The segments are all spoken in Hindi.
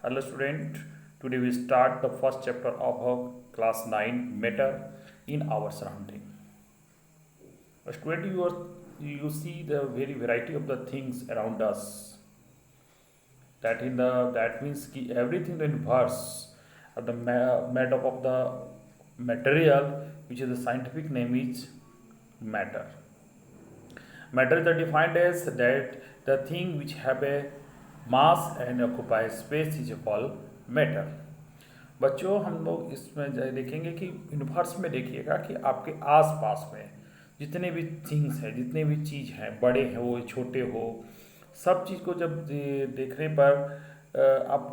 Hello student, today we start the first chapter of our class 9 matter in our surrounding. Student, you see the very variety of the things around us. That means कि everything in the universe the made up of the material which is the scientific name is matter. Matter is defined as that the thing which have a mass and occupy space is called matter. बच्चों हम लोग इसमें देखेंगे कि यूनिवर्स में देखिएगा कि आपके आसपास में जितने भी थिंग्स हैं, जितने भी चीज़ हैं, बड़े हैं वो छोटे हो, सब चीज़ को जब देखने पर आप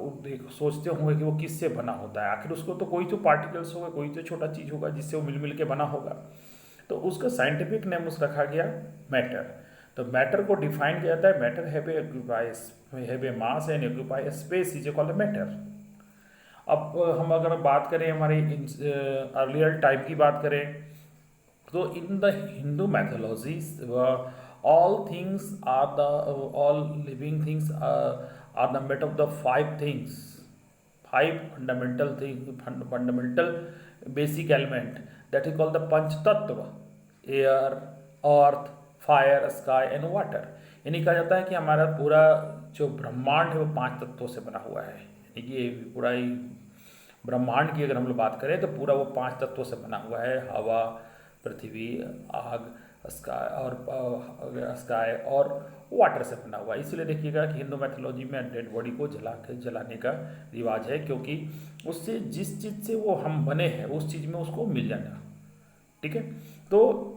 सोचते होंगे कि वो किससे बना होता है। आखिर उसको तो कोई तो पार्टिकल्स होगा, कोई तो छोटा चीज़ होगा जिससे वो मिल मिल के बना होगा। तो उसका साइंटिफिक नेम उस रखा गया मैटर। तो मैटर को डिफाइन किया जाता है matter have a mass and occupy space is called matter. अब हम अगर बात करें हमारे अर्लियर टाइम की बात करें तो in the Hindu mythology all living things are the made of the five fundamental basic element that is called the panchtatva air earth fire sky and water. यानी कहा जाता है कि हमारा पूरा जो ब्रह्मांड है वो 5 तत्वों से बना हुआ है। ये पूरा ही ब्रह्मांड की अगर हम लोग बात करें तो पूरा वो 5 तत्वों से बना हुआ है। हवा, पृथ्वी, आग, स्काई और वाटर से बना हुआ है। इसलिए देखिएगा कि हिंदू मैथोलॉजी में डेड बॉडी को जलाने का रिवाज है, क्योंकि उससे जिस चीज़ से वो हम बने हैं उस चीज़ में उसको मिल जाना। ठीक है, तो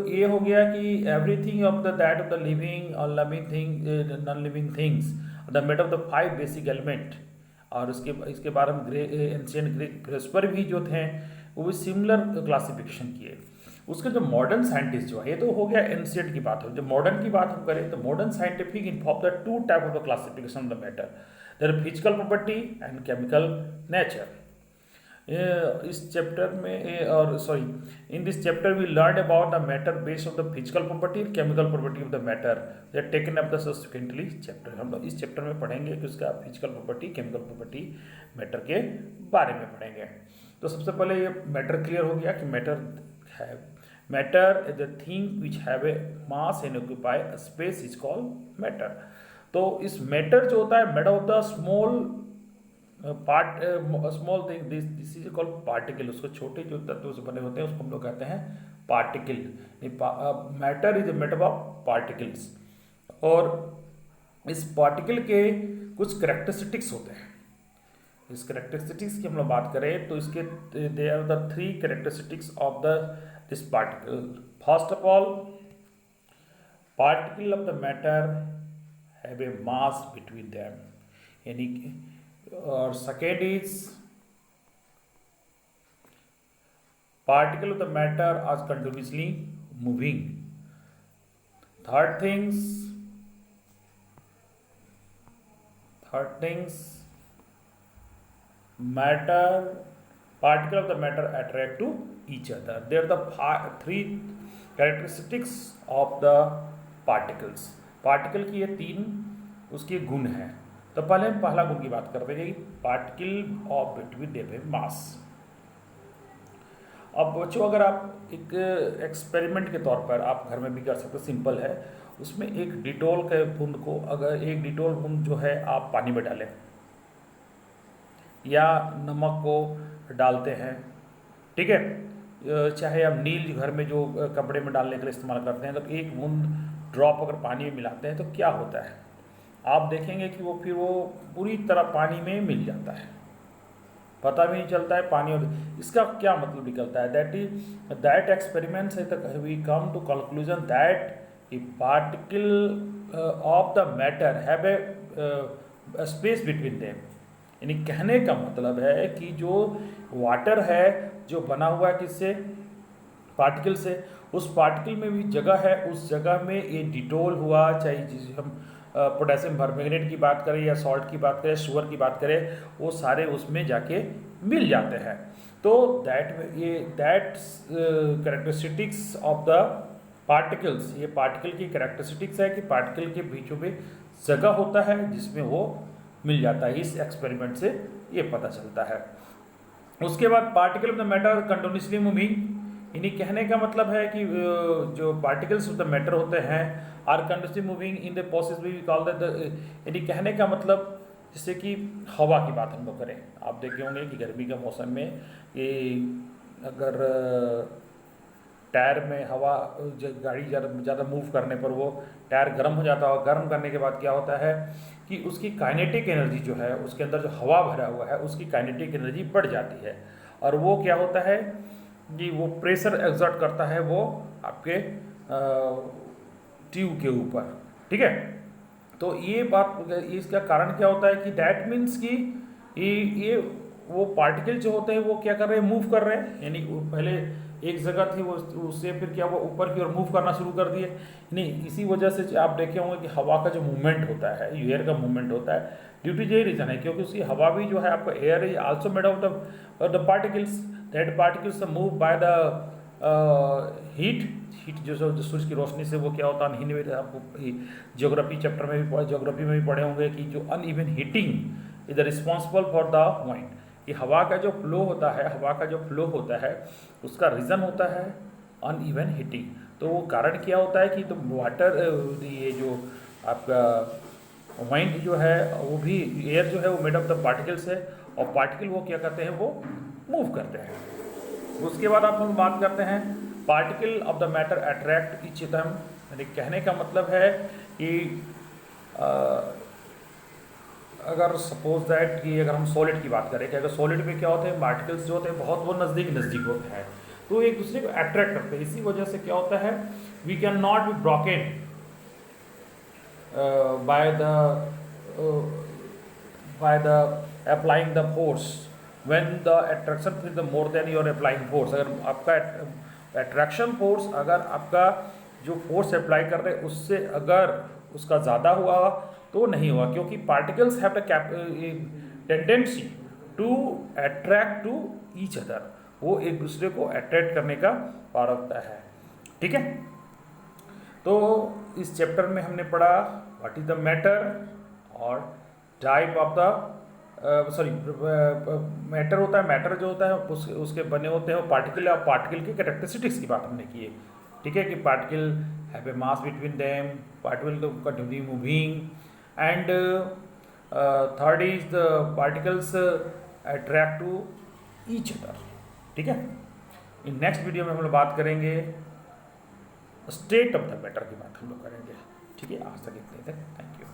ये हो गया कि everything of the that of the living और living thing non living things the made of the 5 basic element. और इसके बाद हम एंशिएंट ग्रीक फिलोसफर भी जो थे वो भी सिमिलर क्लासिफिकेशन किए। उसके जो मॉडर्न साइंटिस्ट जो है, ये तो हो गया एंशिएंट की बात हो। जब मॉडर्न की बात हम करें तो modern scientific involve the 2 type of the classification of the matter, their physical property and chemical nature. इस चैप्टर में और sorry in this chapter we learn about the matter based of the physical property and chemical property of the matter they are taken up the subsequently chapter. हम लोग इस चैप्टर में पढ़ेंगे कि उसका physical property chemical property matter के बारे में पढ़ेंगे। तो सबसे पहले ये मैटर क्लियर हो गया कि matter is the thing which have a mass and occupy space is called matter. तो इस मैटर जो होता है made of the small small thing this is called particle. उसको छोटे जो तत्वों से बने होते हैं उसको हम लोग कहते हैं particle. Matter is made up of particles. और इस पार्टिकल के कुछ करेक्टरिस्टिक्स होते हैं। इस करेक्टरिस्टिक्स की हम लोग बात करें तो इसके they are the 3 characteristics of the this particle. First of all, particle of the matter have a mass between them, यानी और second is particle of the matter are continuously moving. Third things matter particle of the matter attract to each other. They are the 3 characteristics of the particles. Particle की ये 3 उसके गुण हैं। तो पहले हम पहला गुण की बात करते हैं कि particle of between their mass. अब बच्चों अगर आप एक एक्सपेरिमेंट के तौर पर आप घर में भी कर सकते, सिंपल है। उसमें एक डिटोल के बूंद को, अगर एक डिटोल बूंद जो है आप पानी में डालें या नमक को डालते हैं, ठीक है, चाहे आप नील घर में जो कपड़े में डालने के लिए इस्तेमाल करते हैं, तो एक बूंद ड्रॉप अगर पानी में मिलाते हैं तो क्या होता है, आप देखेंगे कि वो फिर वो पूरी तरह पानी में मिल जाता है, पता भी नहीं चलता है पानी। और इसका क्या मतलब निकलता है, that experiments we come to conclusion that a particle of the matter have a space between them. यानी कहने का मतलब है कि जो वाटर है जो बना हुआ है किससे, पार्टिकल से, उस पार्टिकल में भी जगह है, उस जगह में ये डिटोल हुआ, चाहे जिसे हम पोटेशियम परमैंगनेट की बात करें या सॉल्ट की बात करें, शुगर की बात करें, वो सारे उसमें जाके मिल जाते हैं। तो that characteristics of the particles, ये पार्टिकल की कैरेक्टरिस्टिक्स है कि पार्टिकल के बीचों में जगह होता है जिसमें वो मिल जाता है। इस एक्सपेरिमेंट से ये पता चलता है। उसके बाद particle of the matter continuously moving, यानी कहने का मतलब है कि जो पार्टिकल्स ऑफ द मैटर होते हैं are continuously moving in the process we call the, यानी कहने का मतलब जैसे कि हवा की बात हम लोग करें, आप देखे होंगे कि गर्मी के मौसम में ये अगर टायर में हवा गाड़ी ज़्यादा मूव करने पर वो टायर गर्म हो जाता है, गर्म करने के बाद क्या होता है कि उसकी काइनेटिक एनर्जी जो है, उसके अंदर जो हवा भरा हुआ है उसकी काइनेटिक एनर्जी बढ़ जाती है, और वो क्या होता है कि वो प्रेशर एक्सर्ट करता है वो आपके ट्यूब के ऊपर, ठीक है। तो ये बात, इसका कारण क्या होता है कि डैट मीन्स कि ये वो पार्टिकल जो होते हैं वो क्या कर रहे हैं, मूव कर रहे हैं, यानी पहले एक जगह थी वो, उससे फिर क्या वो ऊपर की ओर मूव करना शुरू कर दिए। नहीं, इसी वजह से आप देखे होंगे कि हवा का जो मूवमेंट होता है, एयर का मूवमेंट होता है, ड्यू टू यही रीज़न है क्योंकि उसकी हवा भी जो है आपका air is also made out of the particles, that particles move by the heat जो सूरज की रोशनी से वो क्या होता है अनइवन, आपको ज्योग्राफी चैप्टर में भी, ज्योग्राफी में भी पढ़े होंगे कि जो uneven heating is responsible for the wind, कि हवा का जो फ्लो होता है, हवा का जो फ्लो होता है उसका रीज़न होता है अनइवन हीटिंग। तो वो कारण क्या होता है कि तो वाटर, ये जो आपका वाइंड जो है वो भी, एयर जो है वो मेड ऑफ द पार्टिकल्स है, और पार्टिकल वो क्या करते हैं, वो मूव करते हैं। उसके बाद आप लोग बात करते हैं particle of the matter attract each other, यानी कहने का मतलब है कि अगर सपोज दैट कि अगर हम सॉलिड की बात करें कि अगर सॉलिड में क्या होते हैं, पार्टिकल्स जो होते हैं बहुत वो नज़दीक नज़दीक होते हैं, तो एक दूसरे को अट्रैक्ट करते हैं। इसी वजह से क्या होता है, we can not be broken by the applying the force when the attraction is the more than your applying force. अगर आपका अट्रैक्शन फोर्स, अगर आपका जो फोर्स अप्लाई कर रहे हैं उससे अगर उसका ज़्यादा हुआ तो नहीं हुआ, क्योंकि particles have the tendency to attract to each other, वो एक दूसरे को अट्रैक्ट करने का पावर रखता है, ठीक है। तो इस चैप्टर में हमने पढ़ा व्हाट इज द मैटर और टाइप ऑफ द मैटर होता है, मैटर जो होता है उसके बने होते हैं पार्टिकल, और पार्टिकल की कैरेक्टरिस्टिक्स की बात हमने की है, ठीक है, कि particle have a mass between them, particle continue moving, and third is the particles attract to each other, ठीक है। इन नेक्स्ट वीडियो में हम लोग बात करेंगे स्टेट ऑफ द मैटर की बात हम लोग करेंगे, ठीक है। आज तक इतने तक, थैंक यू।